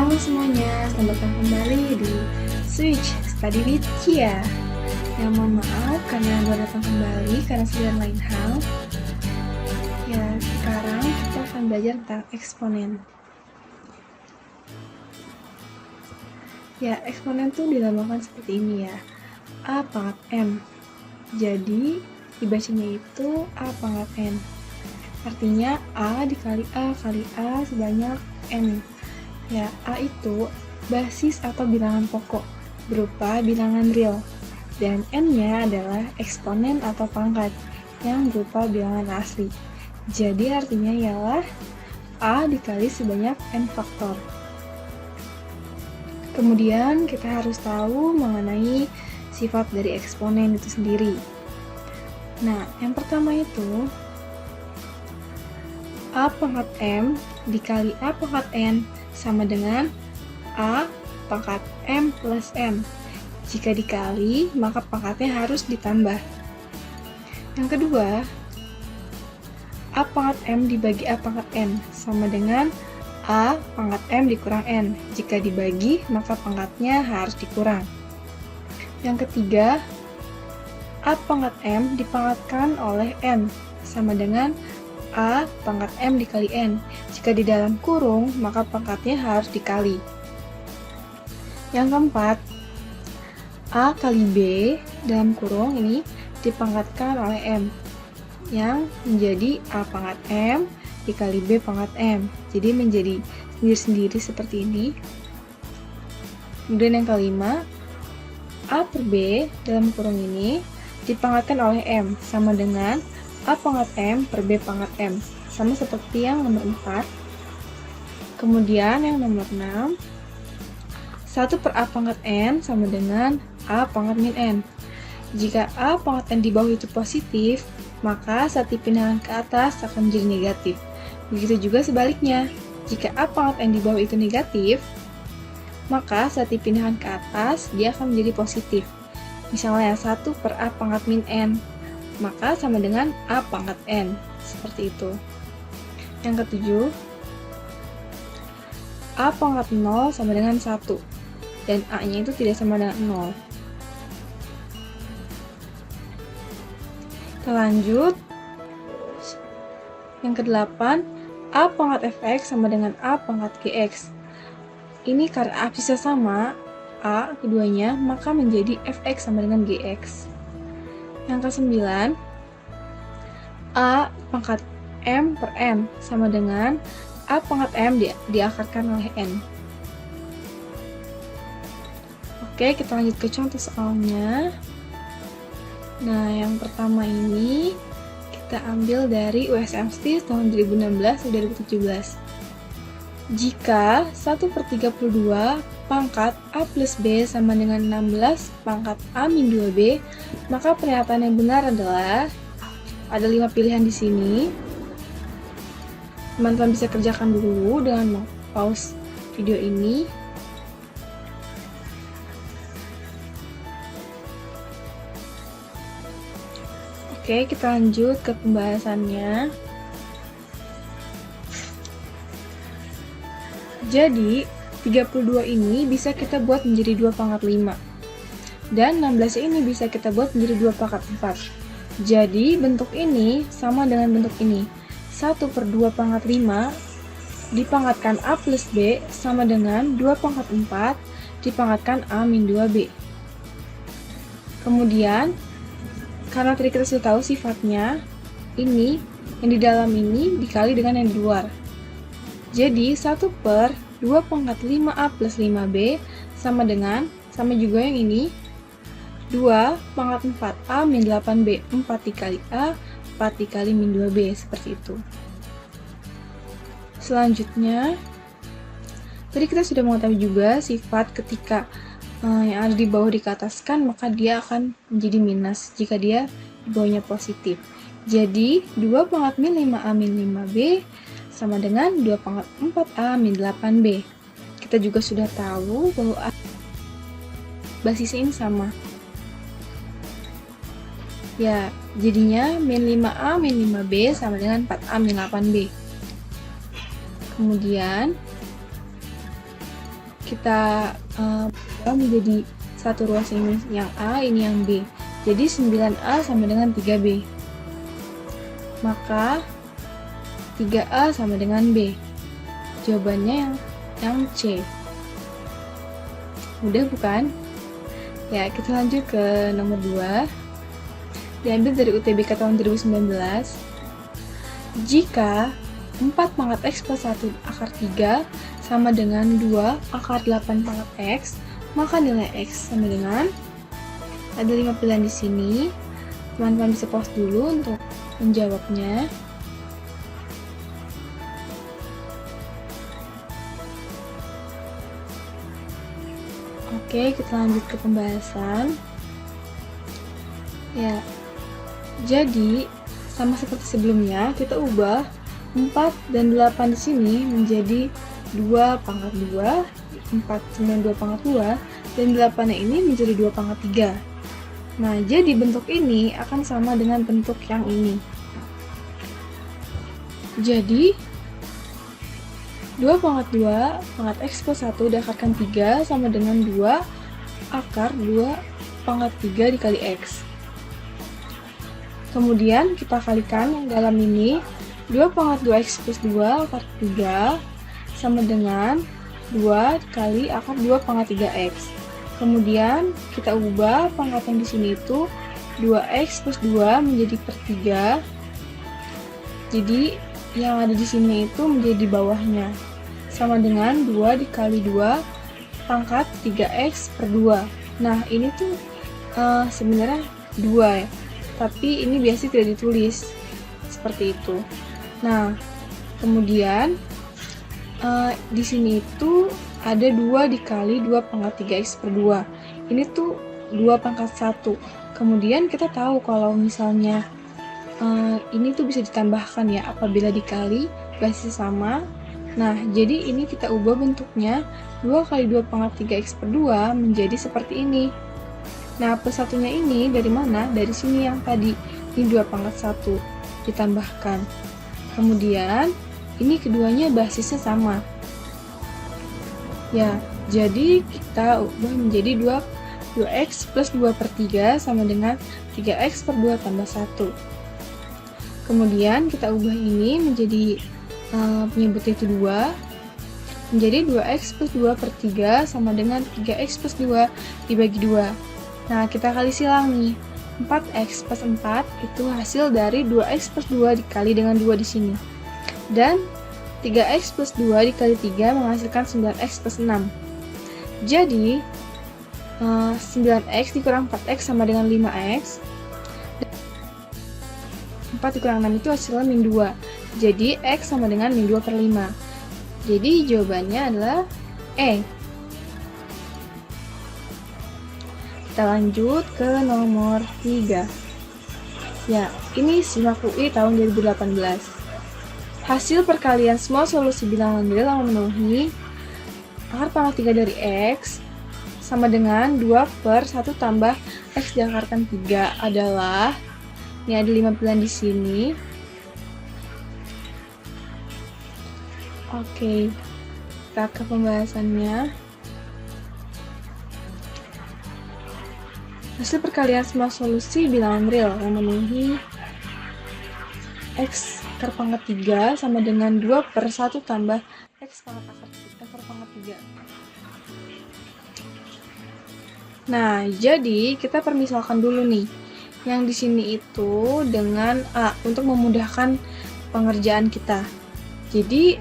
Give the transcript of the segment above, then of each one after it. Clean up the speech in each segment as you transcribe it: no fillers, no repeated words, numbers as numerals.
Halo semuanya, selamat datang kembali di Switch Study with Kia. Yang mohon maaf karena baru datang kembali karena sedang lain hal. Ya, sekarang kita akan belajar tentang eksponen. Ya, eksponen tuh dilambangkan seperti ini ya. A pangkat M. Jadi, dibacanya itu A pangkat N. Artinya A dikali A kali A sebanyak N. Ya, A itu basis atau bilangan pokok berupa bilangan real, dan N-nya adalah eksponen atau pangkat yang berupa bilangan asli. Jadi artinya ialah A dikali sebanyak N faktor. Kemudian kita harus tahu mengenai sifat dari eksponen itu sendiri. Nah, yang pertama itu A pangkat M dikali A pangkat N sama dengan A pangkat M plus N. Jika dikali, maka pangkatnya harus ditambah. Yang kedua, A pangkat M dibagi A pangkat N sama dengan A pangkat M dikurang N. Jika dibagi, maka pangkatnya harus dikurang. Yang ketiga, A pangkat M dipangkatkan oleh N sama dengan A pangkat M dikali N. Jika di dalam kurung, maka pangkatnya harus dikali. Yang keempat, A kali B dalam kurung ini dipangkatkan oleh M, yang menjadi A pangkat M dikali B pangkat M. Jadi menjadi sendiri-sendiri seperti ini. Kemudian yang kelima, A per B dalam kurung ini dipangkatkan oleh M, sama dengan A pangkat M per B pangkat M, sama seperti yang nomor 4. Kemudian yang nomor 6, 1 per A pangkat N sama dengan A pangkat min N. Jika A pangkat N di bawah itu positif, maka saat dipindahkan ke atas akan menjadi negatif. Begitu juga sebaliknya, jika A pangkat N di bawah itu negatif, maka saat dipindahkan ke atas, dia akan menjadi positif. Misalnya 1 per A pangkat min N, maka sama dengan A pangkat N, seperti itu. Yang ketujuh, A pangkat 0 sama dengan 1, dan A-nya itu tidak sama dengan 0. Kita lanjut. Yang kedelapan, A pangkat fx sama dengan A pangkat gx. Ini karena absisnya sama, A keduanya, maka menjadi fx sama dengan gx. Yang ke-9, A pangkat M per N sama dengan A pangkat M diakarkan oleh N. Oke, kita lanjut ke contoh soalnya. Nah, yang pertama ini kita ambil dari USMST tahun 2016-2017. Jika 1/32 pangkat A plus B sama dengan 16 pangkat A min 2B, maka pernyataan yang benar adalah, ada 5 pilihan di sini. Teman-teman bisa kerjakan dulu dengan pause video ini. Oke, kita lanjut ke pembahasannya. Jadi, 32 ini bisa kita buat menjadi 2 pangkat 5. Dan 16 ini bisa kita buat menjadi 2 pangkat 4. Jadi, bentuk ini sama dengan bentuk ini. 1 per 2 pangkat 5 dipangkatkan A plus B sama dengan 2 pangkat 4 dipangkatkan A min 2B. Kemudian, karena tadi kita sudah tahu sifatnya, ini, yang di dalam ini dikali dengan yang di luar. Jadi, 1 per 2 pangkat 5A plus 5B sama dengan, sama juga yang ini, 2 pangkat 4A min 8B, 4 dikali A, 4 dikali min 2B, seperti itu. Selanjutnya, tadi kita sudah mengetahui juga sifat ketika yang ada di bawah dikataskan, maka dia akan menjadi minus jika dia di bawahnya positif. Jadi, 2 pangkat min 5A min 5B sama dengan 2 pangkat 4A min 8B. Kita juga sudah tahu bahwa basisnya ini sama. Ya, jadinya min 5A min 5B sama dengan 4A min 8B. Kemudian, kita ubah menjadi satu ruas, ini yang A, ini yang B. Jadi 9A sama dengan 3B. Maka 3A sama dengan B. Jawabannya yang C. Mudah bukan? Ya, kita lanjut ke nomor 2. Diambil dari UTBK tahun 2019. Jika 4 pangkat X plus 1 akar 3 sama dengan 2 akar 8 pangkat X, maka nilai X sama dengan, ada 5 pilihan di sini. Teman-teman bisa pause dulu untuk menjawabnya. Oke, kita lanjut ke pembahasan. Ya, jadi sama seperti sebelumnya, kita ubah 4 dan 8 di sini menjadi 2 pangkat 2, 4 9 2 pangkat 2, dan 8-nya ini menjadi 2 pangkat 3. Nah, jadi bentuk ini akan sama dengan bentuk yang ini. Jadi 2 pangkat 2 pangkat X plus 1 diakarkan 3 sama dengan 2 akar 2 pangkat 3 dikali X. Kemudian kita kalikan yang dalam ini, 2 pangkat 2X plus 2 akar 3 sama dengan 2 kali akar 2 pangkat 3X. Kemudian kita ubah pangkat yang di sini itu 2X plus 2 menjadi per 3. Jadi yang ada di sini itu menjadi di bawahnya. Sama dengan 2 dikali 2 pangkat 3X per 2. Nah, ini tuh sebenarnya 2 ya. Tapi ini biasanya tidak ditulis seperti itu. Nah, kemudian di sini itu ada 2 dikali 2 pangkat 3X per 2. Ini tuh 2 pangkat 1. Kemudian kita tahu kalau misalnya ini tuh bisa ditambahkan ya apabila dikali basis sama. Nah, jadi ini kita ubah bentuknya 2 kali 2 pangkat 3X per 2 menjadi seperti ini. Nah, plus satunya ini dari mana? Dari sini yang tadi. Ini 2 pangkat 1 ditambahkan. Kemudian, ini keduanya basisnya sama. Ya, jadi kita ubah menjadi 2x plus 2 per 3 sama dengan 3x per 2 tambah 1. Kemudian, kita ubah ini menjadi penyebutnya itu 2. Menjadi 2x plus 2 per 3 sama dengan 3x plus 2 dibagi 2. Nah, kita kali silang nih. 4x plus 4 itu hasil dari 2x plus 2 dikali dengan 2 di sini. Dan 3x plus 2 dikali 3 menghasilkan 9x plus 6. Jadi, 9x dikurang 4x sama dengan 5x. 4 dikurang 6 itu hasilnya min 2. Jadi, x sama dengan min 2 per 5. Jadi, jawabannya adalah E. Kita lanjut ke nomor 3. Ya, ini SIMAK UI tahun 2018. Hasil perkalian semua solusi bilangan real yang memenuhi akar pangkat 3 dari X sama dengan 2 per 1 tambah X diakarkan 3 adalah, ini ada 5 pilihan di sini. Oke, kita ke pembahasannya. Hasil perkalian semua solusi bilangan real yang memenuhi X akar pangkat 3 sama dengan 2 per 1 tambah X pangkat akar pangkat 3. Nah, jadi kita permisalkan dulu nih. Yang di sini itu dengan A untuk memudahkan pengerjaan kita. Jadi,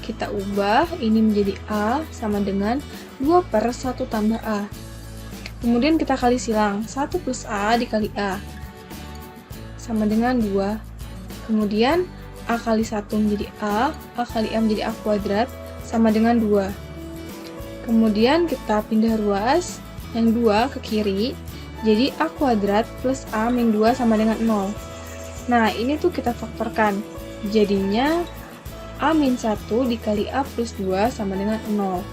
kita ubah ini menjadi A sama dengan 2 per 1 tambah A. Kemudian kita kali silang, 1 plus A dikali A sama dengan 2. Kemudian A kali 1 menjadi A kali A menjadi A kuadrat sama dengan 2. Kemudian kita pindah ruas, yang 2 ke kiri, jadi A kuadrat plus A min 2 sama dengan 0. Nah, ini tuh kita faktorkan, jadinya A min 1 dikali A plus 2 sama dengan 0.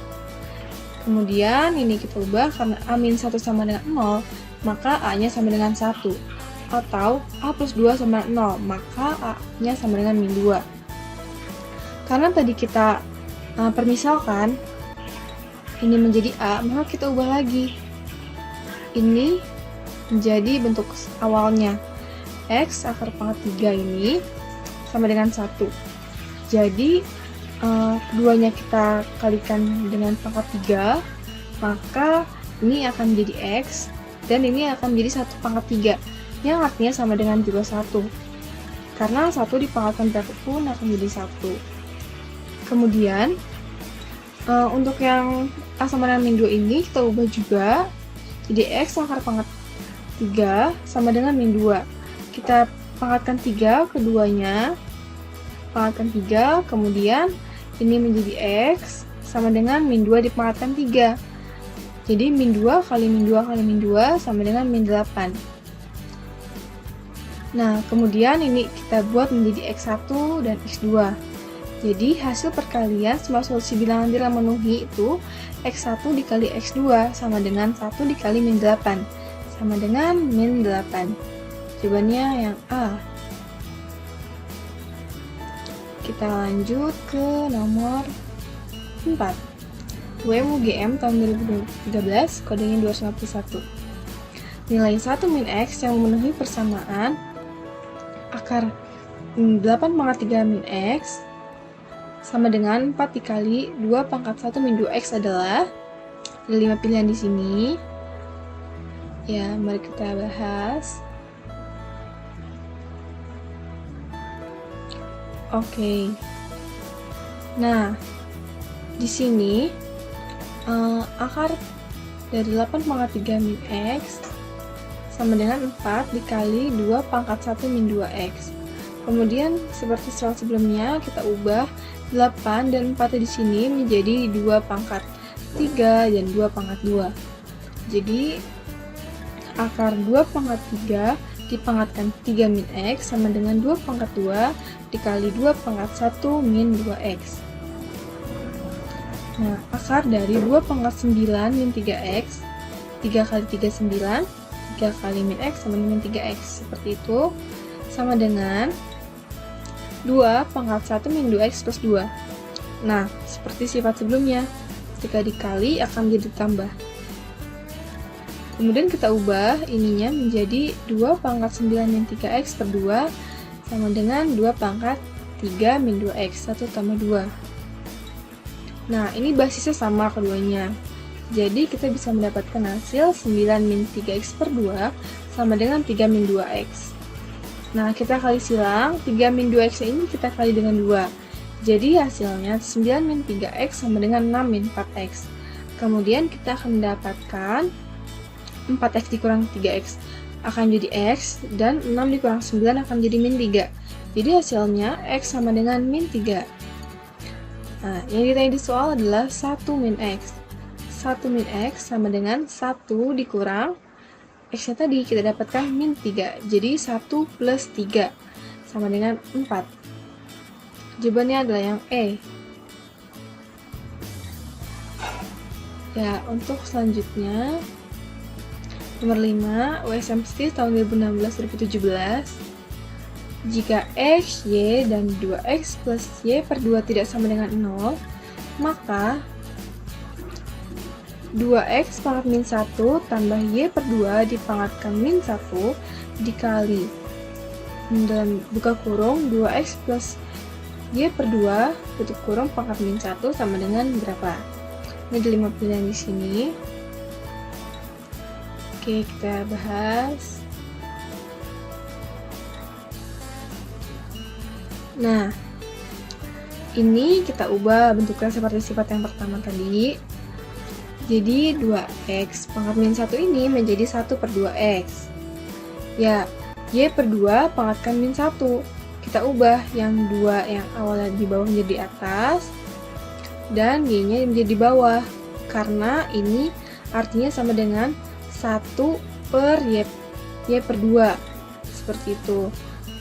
Kemudian ini kita ubah karena A-1 sama dengan 0, maka A-nya sama dengan 1. Atau A plus 2 sama dengan 0, maka A-nya sama dengan min 2. Karena tadi kita permisalkan, ini menjadi A, maka kita ubah lagi. Ini menjadi bentuk awalnya. X akar pangkat 3 ini sama dengan 1. Jadi, keduanya kita kalikan dengan pangkat 3, maka ini akan menjadi X, dan ini akan menjadi 1 pangkat 3, yang artinya sama dengan juga 1. Karena 1 dipangkatkan berapapun akan menjadi 1. Kemudian, untuk yang A sama dengan min 2 ini, kita ubah juga. Jadi X akar pangkat 3 sama dengan min 2. Kita pangkatkan 3 keduanya. Pangkatkan 3, kemudian ini menjadi X sama dengan min 2 dipangkatkan 3. Jadi min 2 kali min 2 kali min 2 sama dengan min 8. Nah, kemudian ini kita buat menjadi X1 dan X2. Jadi hasil perkalian semua solusi bilangan nilai memenuhi itu X1 dikali X2 sama dengan 1 dikali min 8 sama dengan min 8. Jawabannya yang A. Kita lanjut ke nomor 4. UM-UGM tahun 2013, kodenya 251. Nilai 1 min X yang memenuhi persamaan akar 8 pangkat 3 min X sama dengan 4 dikali 2 pangkat 1 min 2X adalah, ada 5 pilihan di sini. Ya, mari kita bahas. Oke. Nah, di sini akar dari 8 pangkat 3 min X sama dengan 4 dikali 2 pangkat 1 min 2X. Kemudian seperti soal sebelumnya kita ubah 8 dan 4 di sini menjadi 2 pangkat 3 dan 2 pangkat 2. Jadi akar 2 pangkat 3 dipangkatkan 3 min X sama dengan 2 pangkat 2 dikali 2 pangkat 1 min 2X. Nah, akar dari 2 pangkat 9 min 3X, 3 kali 3 9, 3 kali min X sama dengan 3X. Seperti itu, sama dengan 2 pangkat 1 min 2X plus 2. Nah, seperti sifat sebelumnya, ketika dikali akan menjadi tambah. Kemudian kita ubah ininya menjadi 2 pangkat 9 min 3X per 2 sama dengan 2 pangkat 3 min 2X, 1 tambah 2. Nah, ini basisnya sama keduanya. Jadi, kita bisa mendapatkan hasil 9 min 3X per 2 sama dengan 3 min 2X. Nah, kita kali silang, 3 min 2X ini kita kali dengan 2. Jadi, hasilnya 9 min 3X sama dengan 6 min 4X. Kemudian, kita akan mendapatkan 4X dikurang 3X akan jadi X, dan 6 dikurang 9 akan jadi min 3. Jadi, hasilnya X sama dengan min 3. Nah, yang ditanya di soal adalah 1 min X. 1 min X sama dengan 1 dikurang X-nya tadi kita dapatkan min 3. Jadi 1 plus 3 sama dengan 4. Jawabannya adalah yang E. Ya, untuk selanjutnya nomor 5, USMST tahun 2016-2017. Jika X, Y, dan 2X plus Y per 2 tidak sama dengan 0, maka 2X pangkat min 1 tambah Y per 2 dipangkatkan min 1 dikali dalam buka kurung 2X plus Y per 2 tutup kurung pangkat min 1 sama dengan berapa? Ini ada 5 pilihan di sini. Oke, kita bahas. Nah, ini kita ubah bentuknya seperti sifat yang pertama tadi. Jadi 2X pangkat min 1 ini menjadi 1 per 2X. Ya, Y per 2 pangkatkan min 1. Kita ubah yang 2 yang awalnya di bawah menjadi di atas, dan Y-nya menjadi di bawah. Karena ini artinya sama dengan 1 per Y per 2. Seperti itu.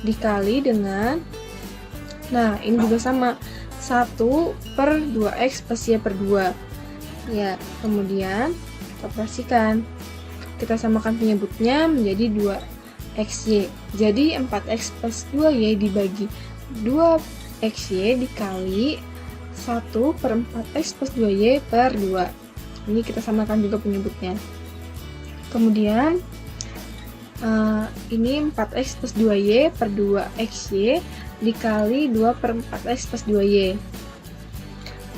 Dikali dengan, nah ini juga sama, 1 per 2X plus Y per 2. Ya, kemudian kita operasikan. Kita samakan penyebutnya menjadi 2XY. Jadi 4X plus 2Y dibagi 2XY dikali 1 per 4X plus 2Y per 2. Ini kita samakan juga penyebutnya. Kemudian ini 4x plus 2y per 2xy dikali 2 per 4x plus 2y.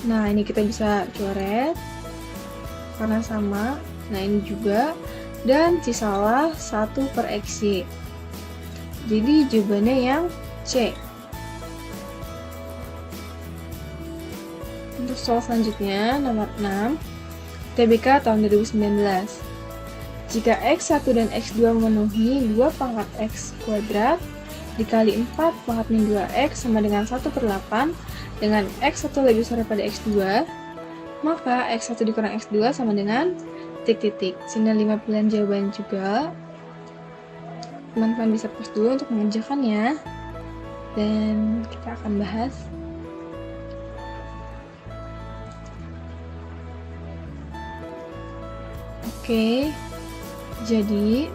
Nah, ini kita bisa coret karena sama. Nah, ini juga. Dan sisalah 1 per xy. Jadi jawabannya yang C. Untuk soal selanjutnya, nomor 6, TBK tahun 2019. Jika x1 dan x2 memenuhi 2 pangkat x kuadrat dikali 4 pangkat min 2x sama dengan 1/8 dengan x1 lebih besar daripada x2, maka x1 dikurang x2 sama dengan titik-titik. Sini 5 pilihan jawaban juga. Teman-teman bisa pause dulu untuk mengerjakannya, dan kita akan bahas. Oke, jadi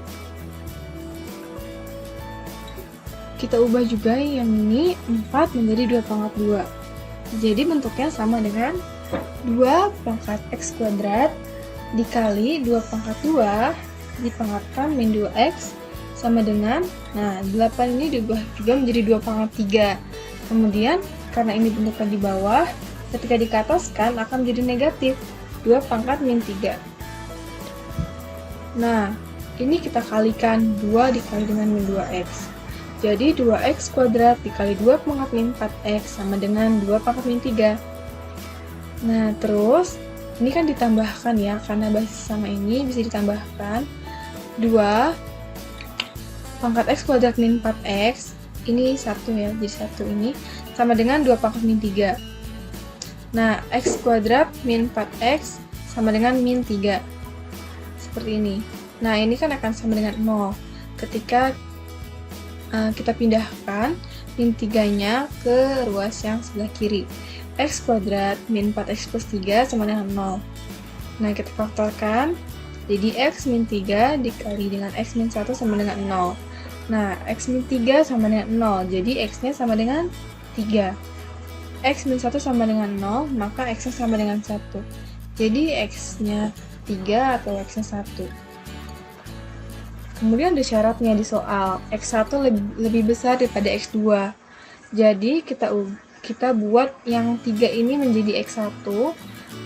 kita ubah juga yang ini 4 menjadi 2 pangkat 2. Jadi bentuknya sama dengan 2 pangkat x kuadrat dikali 2 pangkat 2 dipangkatkan min 2x sama dengan, nah 8 ini diubah juga menjadi 2 pangkat 3. Kemudian karena ini bentuknya di bawah, ketika dikataskan akan menjadi negatif 2 pangkat min 3. Nah, ini kita kalikan 2 dikali dengan min 2x. Jadi 2x kuadrat dikali 2 pangkat min 4x sama dengan 2 pangkat min 3. Nah, terus ini kan ditambahkan ya, karena basis sama ini bisa ditambahkan 2 pangkat x kuadrat min 4x, ini 1 ya, jadi 1 ini sama dengan 2 pangkat min 3. Nah, x kuadrat min 4x sama dengan min 3. Seperti ini. Nah, ini kan akan sama dengan 0 ketika kita pindahkan min 3-nya ke ruas yang sebelah kiri. X kuadrat min 4x plus 3 sama dengan 0. Nah, kita faktorkan. Jadi x min 3 dikali dengan x min 1 sama dengan 0. Nah, x min 3 sama dengan 0. Jadi x-nya sama dengan 3. X min 1 sama dengan 0, maka x-nya sama dengan 1. Jadi x-nya 3 atau x-nya 1. Kemudian ada syaratnya di soal, x1 lebih besar daripada x2. Jadi kita buat yang 3 ini menjadi x1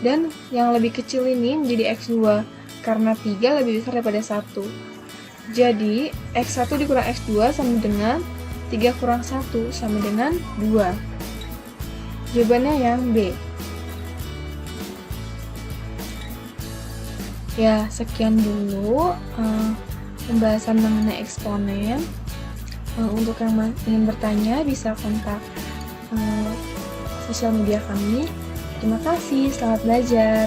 dan yang lebih kecil ini menjadi x2 karena 3 lebih besar daripada 1. Jadi x1 dikurang x2 sama dengan 3 kurang 1 sama dengan 2. Jawabannya yang B. Ya, sekian dulu pembahasan mengenai eksponen. Untuk yang ingin bertanya bisa kontak sosial media kami. Terima kasih, selamat belajar.